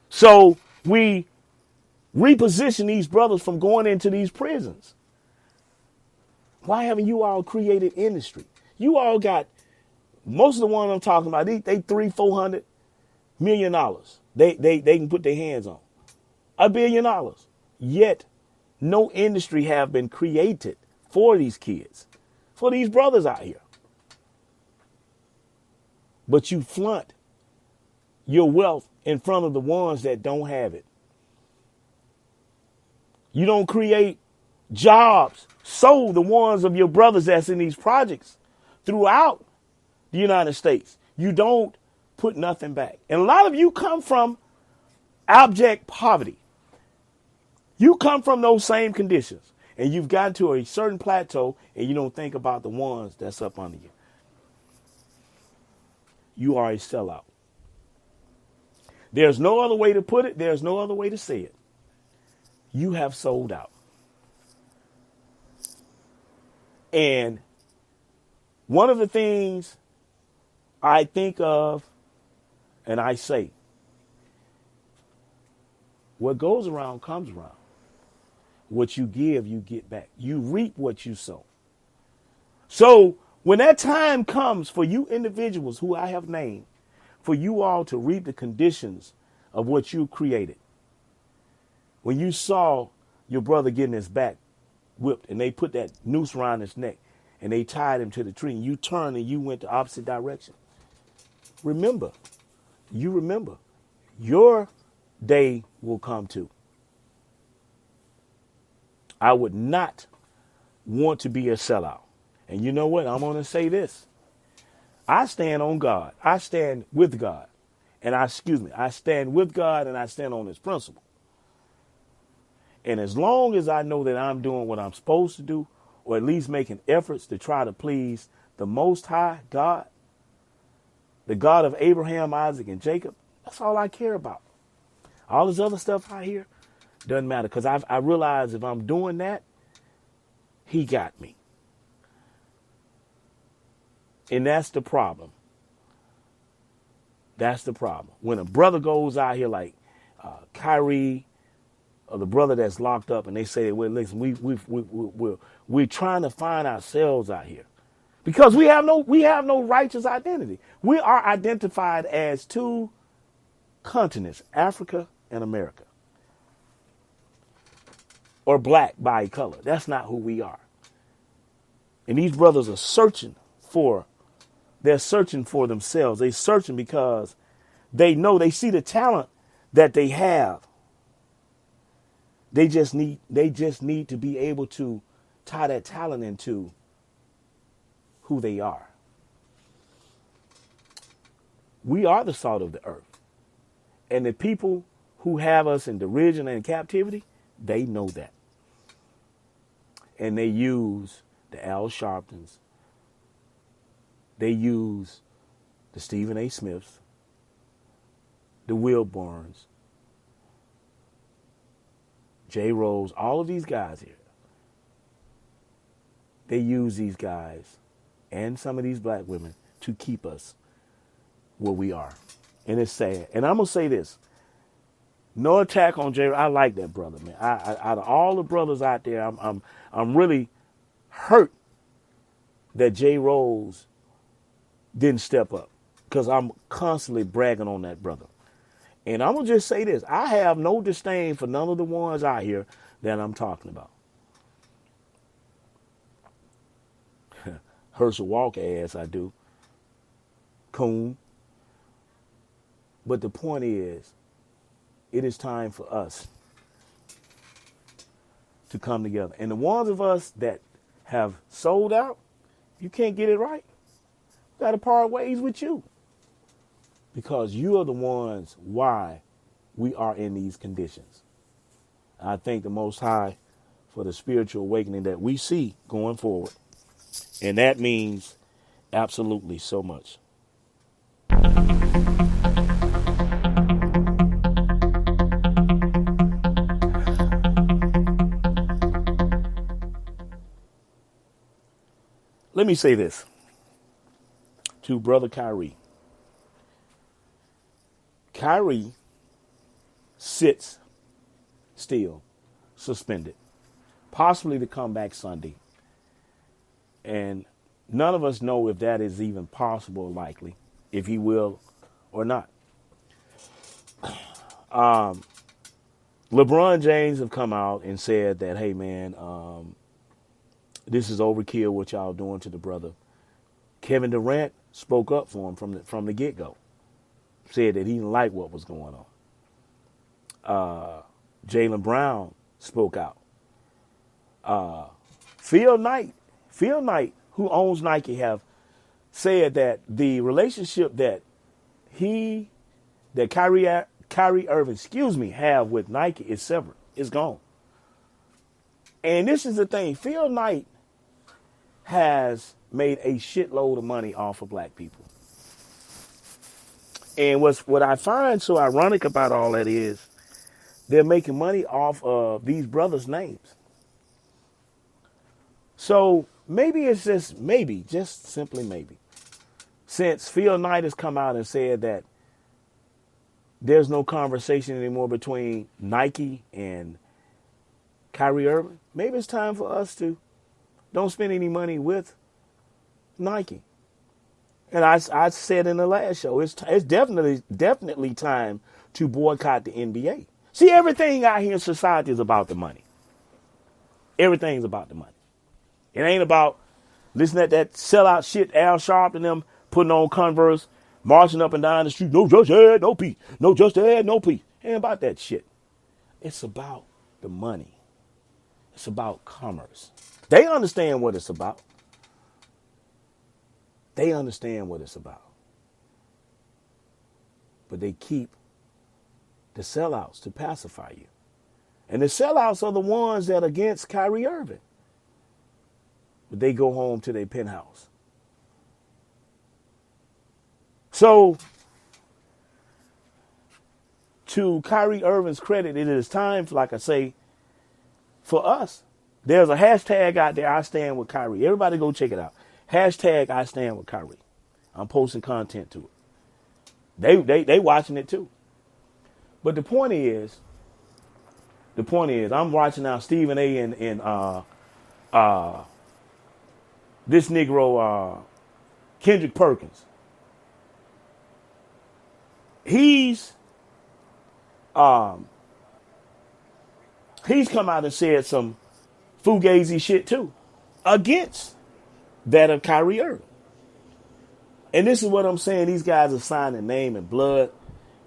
So we reposition these brothers from going into these prisons. Why haven't you all created industry? You all got, most of the ones I'm talking about, they $300-400 million. They can put their hands on $1 billion. Yet no industry have been created for these kids, for these brothers out here. But you flaunt your wealth in front of the ones that don't have it. You don't create jobs. So the ones of your brothers that's in these projects throughout the United States, you don't put nothing back. And a lot of you come from abject poverty. You come from those same conditions, and you've gotten to a certain plateau, and you don't think about the ones that's up under you. You are a sellout. There's no other way to put it. There's no other way to say it. You have sold out. And one of the things I think of and I say, what goes around comes around. What you give, you get back. You reap what you sow. So when that time comes for you individuals who I have named, for you all to reap the conditions of what you created, when you saw your brother getting his back whipped and they put that noose around his neck and they tied him to the tree and you turned and you went the opposite direction, remember, your day will come too. I would not want to be a sellout. And you know what? I'm going to say this. I stand on God. I stand with God. And I stand with God and I stand on his principle. And as long as I know that I'm doing what I'm supposed to do, or at least making efforts to try to please the Most High God, the God of Abraham, Isaac, and Jacob, that's all I care about. All this other stuff out here doesn't matter, because I realize if I'm doing that, he got me. And that's the problem. That's the problem. When a brother goes out here like Kyrie, or the brother that's locked up, and they say, well, listen, we're trying to find ourselves out here, because we have no righteous identity. We are identified as two continents, Africa and America, or black by color. That's not who we are. And these brothers are searching for themselves. They're searching because they know, they see the talent that they have. They just need to be able to tie that talent into who they are. We are the salt of the earth. And the people who have us in derision and captivity, they know that. And they use the Al Sharptons. They use the Stephen A. Smiths, the Will Barnes, Jay Rose, all of these guys here. They use these guys and some of these black women to keep us where we are. And it's sad. And I'm going to say this. No attack on Jay. I like that brother, man. Out of all the brothers out there, I'm really hurt that Jay Rose didn't step up, because I'm constantly bragging on that brother. And I'm going to just say this. I have no disdain for none of the ones out here that I'm talking about. Herschel Walker ass, I do. Coon. But the point is, it is time for us to come together. And the ones of us that have sold out, you can't get it right. Got to part ways with you. Because you are the ones why we are in these conditions. I thank the Most High for the spiritual awakening that we see going forward. And that means absolutely so much. Let me say this to Brother Kyrie. Kyrie sits still, suspended, possibly to come back Sunday. And none of us know if that is even possible or likely, if he will or not. LeBron James have come out and said that, hey, man, this is overkill what y'all doing to the brother. Kevin Durant spoke up for him from the get-go. Said that he didn't like what was going on. Jaylen Brown spoke out. Phil Knight, who owns Nike, have said that the relationship that Kyrie Irving, have with Nike is severed. It's gone. And this is the thing. Phil Knight has made a shitload of money off of black people. And what I find so ironic about all that is they're making money off of these brothers' names. So maybe it's just simply maybe, since Phil Knight has come out and said that there's no conversation anymore between Nike and Kyrie Irving, maybe it's time for us to don't spend any money with Nike. And I said in the last show, it's definitely time to boycott the NBA. See, everything out here in society is about the money. Everything's about the money. It ain't about listening to that sellout shit, Al Sharp and them putting on Converse, marching up and down the street. No justice, no peace. No justice, no peace. It ain't about that shit. It's about the money. It's about commerce. They understand what it's about. They understand what it's about. But they keep the sellouts to pacify you. And the sellouts are the ones that are against Kyrie Irving. But they go home to their penthouse. So, to Kyrie Irving's credit, it is time, like I say, for us. There's a hashtag out there, I stand with Kyrie. Everybody go check it out. Hashtag I stand with Kyrie. I'm posting content to it. They watching it too. But the point is, I'm watching now Stephen A. and this Negro, Kendrick Perkins. He's come out and said some fugazi shit too against that of Kyrie Irving. And this is what I'm saying. These guys are signing name and blood,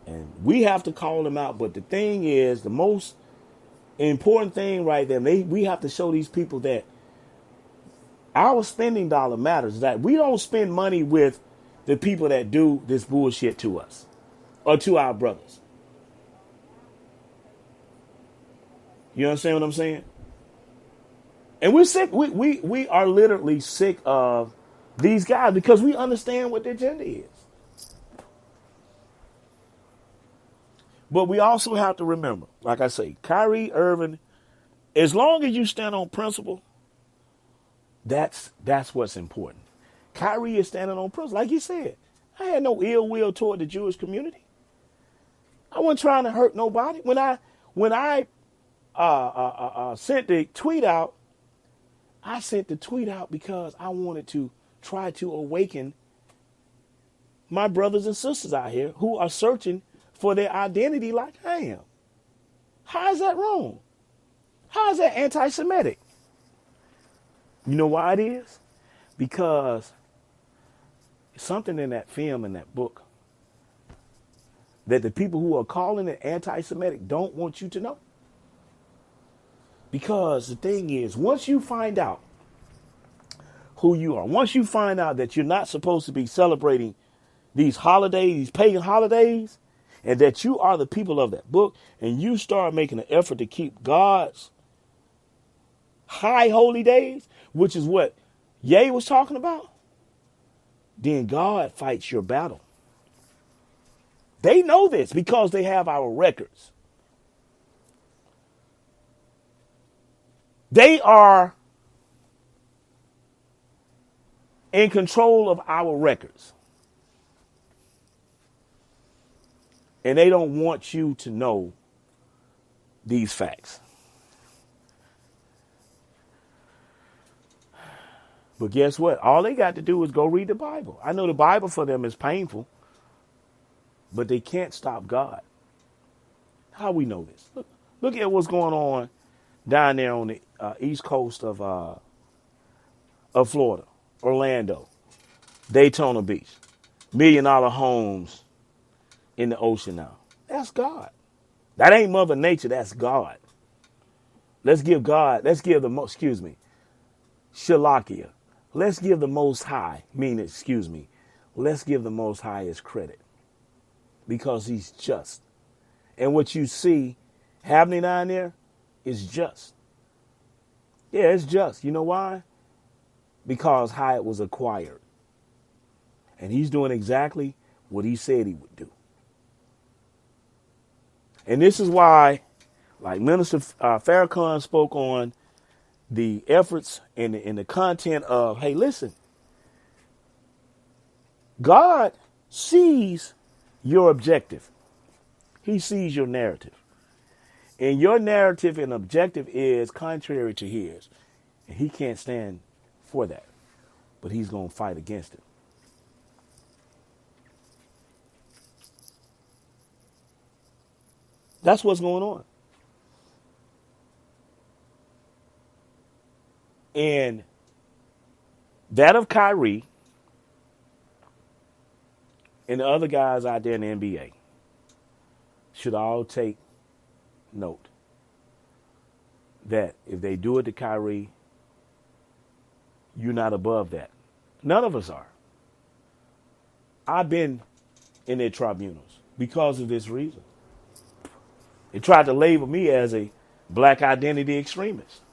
and we have to call them out. But the thing is, the most important thing right there, we have to show these people that our spending dollar matters, that we don't spend money with the people that do this bullshit to us or to our brothers. You understand what I'm saying? And we're sick. We are literally sick of these guys because we understand what their agenda is. But we also have to remember, like I say, Kyrie Irving, as long as you stand on principle, that's what's important. Kyrie is standing on principle. Like he said, I had no ill will toward the Jewish community. I wasn't trying to hurt nobody. When I sent the tweet out, I sent the tweet out because I wanted to try to awaken my brothers and sisters out here who are searching for their identity like I am. How is that wrong? How is that anti-Semitic? You know why it is? Because something in that film, in that book, that the people who are calling it anti-Semitic don't want you to know. Because the thing is, once you find out who you are, once you find out that you're not supposed to be celebrating these holidays, these pagan holidays, and that you are the people of that book, and you start making an effort to keep God's high holy days, which is what Ye was talking about, then God fights your battle. They know this because they have our records. They are in control of our records. And they don't want you to know these facts. But guess what? All they got to do is go read the Bible. I know the Bible for them is painful, but they can't stop God. How we know this? Look at what's going on down there on the east coast of Florida, Orlando, Daytona Beach. $1 million homes in the ocean now. That's God. That ain't Mother Nature. That's God. Let's give Shalakia. Let's give the Most High, let's give the Most High his credit because he's just. And what you see happening down there is just. Yeah, it's just. You know why? Because how it was acquired. And he's doing exactly what he said he would do. And this is why, like Minister Farrakhan spoke on the efforts and the content of, hey, listen, God sees your objective. He sees your narrative. And your narrative and objective is contrary to his. And he can't stand for that. But he's going to fight against it. That's what's going on. And that of Kyrie and the other guys out there in the NBA should all take note that if they do it to Kyrie, you're not above that. None of us are. I've been in their tribunals because of this reason. They tried to label me as a black identity extremist.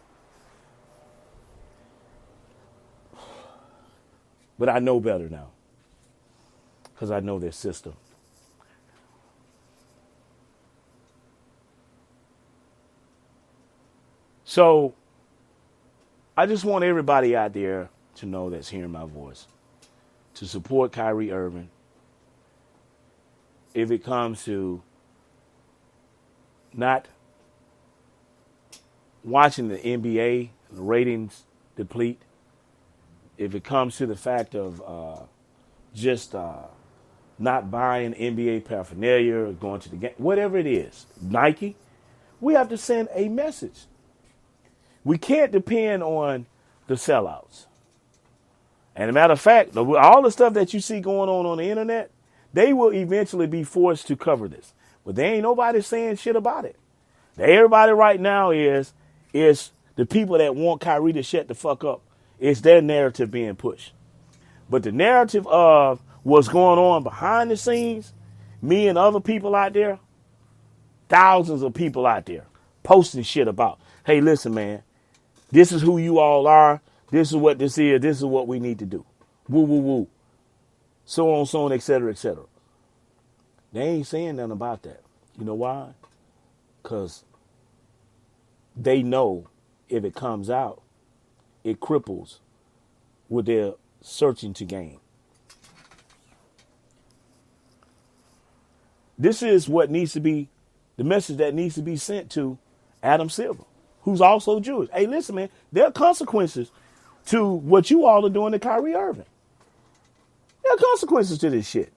But I know better now because I know their system. So I just want everybody out there to know that's hearing my voice to support Kyrie Irving if it comes to not watching the NBA, the ratings deplete. If it comes to the fact of just not buying NBA paraphernalia or going to the game, whatever it is, Nike, we have to send a message. We can't depend on the sellouts. And a matter of fact, all the stuff that you see going on the internet, they will eventually be forced to cover this. But there ain't nobody saying shit about it. Everybody right now is the people that want Kyrie to shut the fuck up. It's their narrative being pushed. But the narrative of what's going on behind the scenes, me and other people out there, thousands of people out there posting shit about, hey, listen, man, this is who you all are. This is what this is. This is what we need to do. Woo, woo, woo. So on, et cetera, et cetera. They ain't saying nothing about that. You know why? Because they know if it comes out, it cripples what they're searching to gain. This is what needs to be the message that needs to be sent to Adam Silver, who's also Jewish. Hey, listen, man, there are consequences to what you all are doing to Kyrie Irving. There are consequences to this shit.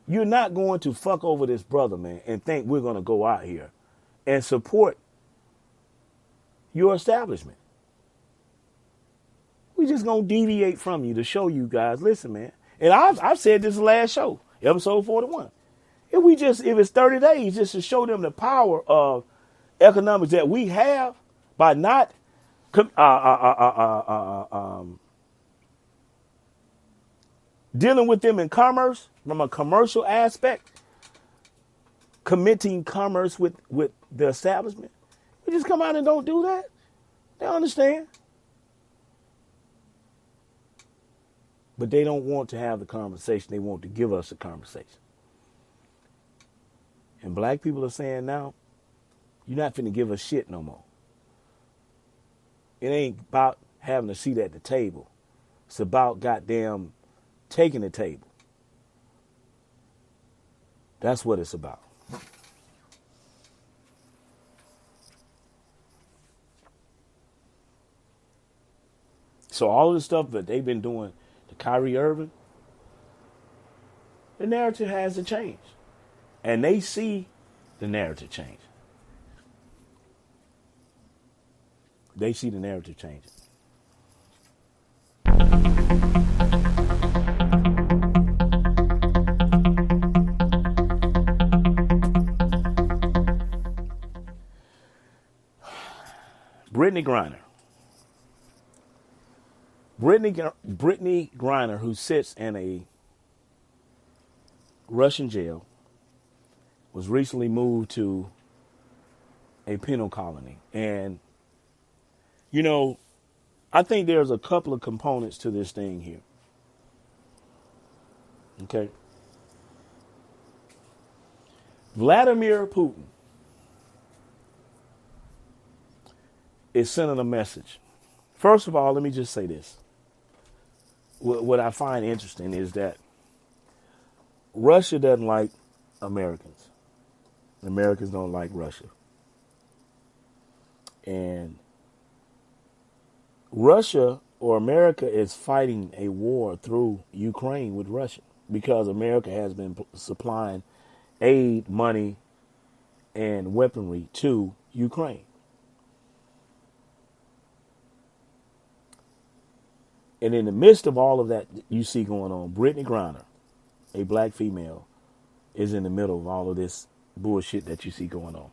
You're not going to fuck over this brother, man, and think we're going to go out here and support your establishment. We just going to deviate from you to show you guys, listen, man, And I've said this last show, episode 41. If it's 30 days, just to show them the power of economics that we have by not dealing with them in commerce from a commercial aspect, committing commerce with the establishment. We just come out and don't do that. They understand. But they don't want to have the conversation. They want to give us a conversation. And black people are saying now, you're not finna give us shit no more. It ain't about having a seat at the table. It's about goddamn taking the table. That's what it's about. So all of the stuff that they've been doing to Kyrie Irving, the narrative has to change. And they see the narrative change. They see the narrative changing. Brittany Griner. Brittany Griner, who sits in a Russian jail, was recently moved to a penal colony. And, you know, I think there's a couple of components to this thing here. Okay. Vladimir Putin is sending a message. First of all, let me just say this. What I find interesting is that Russia doesn't like Americans. Americans don't like Russia. And Russia or America is fighting a war through Ukraine with Russia because America has been supplying aid, money, and weaponry to Ukraine. And in the midst of all of that you see going on, Brittany Griner, a black female, is in the middle of all of this bullshit that you see going on.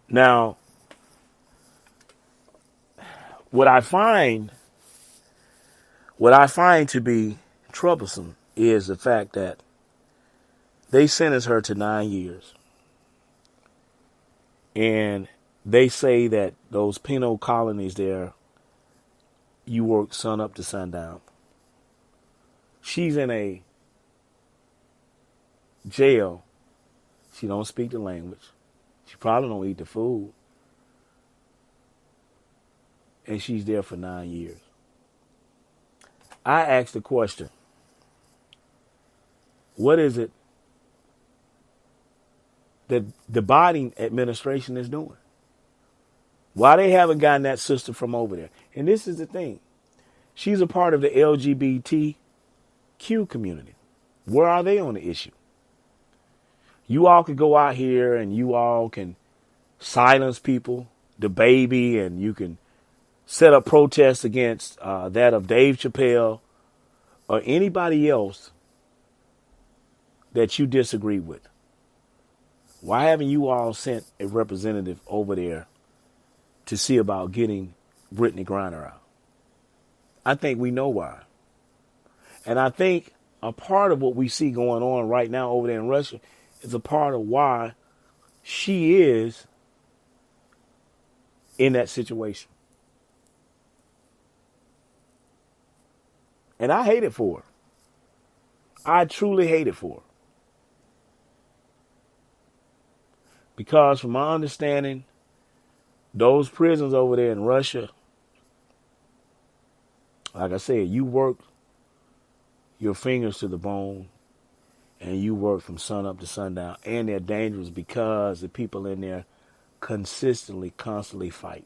Now, what I find to be troublesome is the fact that they sentenced her to 9 years. And they say that those penal colonies there, you work sun up to sundown. She's in a jail. She don't speak the language. She probably don't eat the food. And she's there for 9 years. I asked the question, what is it that the Biden administration is doing? Why they haven't gotten that sister from over there? And this is the thing. She's a part of the LGBTQ community. Where are they on the issue? You all could go out here and you all can silence people, the baby, and you can set up protests against that of Dave Chappelle or anybody else that you disagree with. Why haven't you all sent a representative over there to see about getting Brittany Griner out? I think we know why. And I think a part of what we see going on right now over there in Russia is a part of why she is in that situation. And I hate it for her. I truly hate it for her. Because from my understanding, those prisons over there in Russia, like I said, you work your fingers to the bone and you work from sun up to sundown. And they're dangerous because the people in there constantly fight.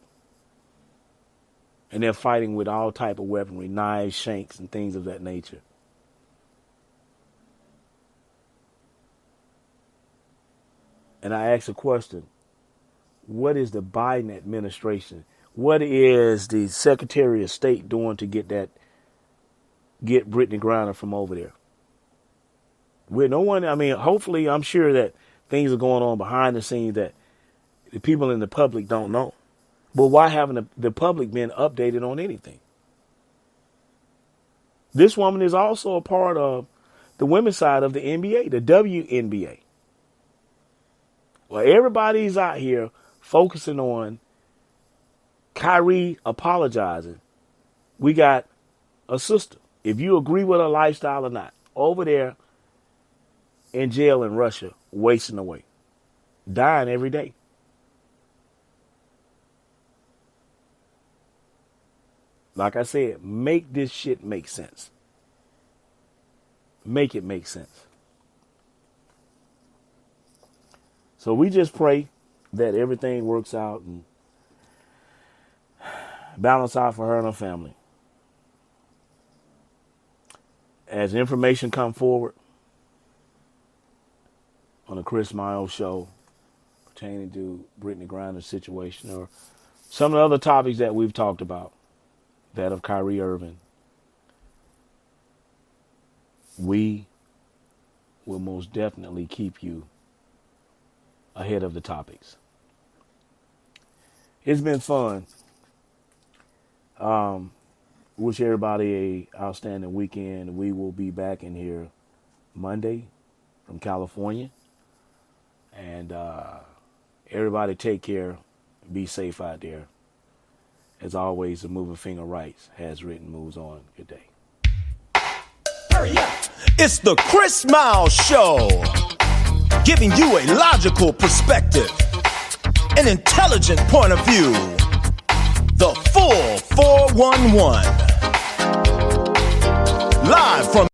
And they're fighting with all type of weaponry, knives, shanks, and things of that nature. And I asked a question, what is the Biden administration, what is the Secretary of State doing to get that get Brittany Griner from over there. With no one, I mean, hopefully, I'm sure that things are going on behind the scenes that the people in the public don't know. But why haven't the public been updated on anything? This woman is also a part of the women's side of the NBA, the WNBA. Well, everybody's out here focusing on Kyrie apologizing. We got a sister, if you agree with her lifestyle or not, over there in jail in Russia, wasting away, dying every day. Like I said, make this shit make sense. Make it make sense. So we just pray that everything works out and balance out for her and her family. As information come forward on the Chris Miles show pertaining to Brittany Griner's situation or some of the other topics that we've talked about, that of Kyrie Irving, we will most definitely keep you ahead of the topics. It's been fun. Wish everybody a outstanding weekend. We will be back in here Monday from California. And everybody take care. Be safe out there. As always, the moving finger writes, has written, moves on. Good day. Hurry up. It's the Chris Miles Show, giving you a logical perspective, an intelligent point of view. The full 411. Live from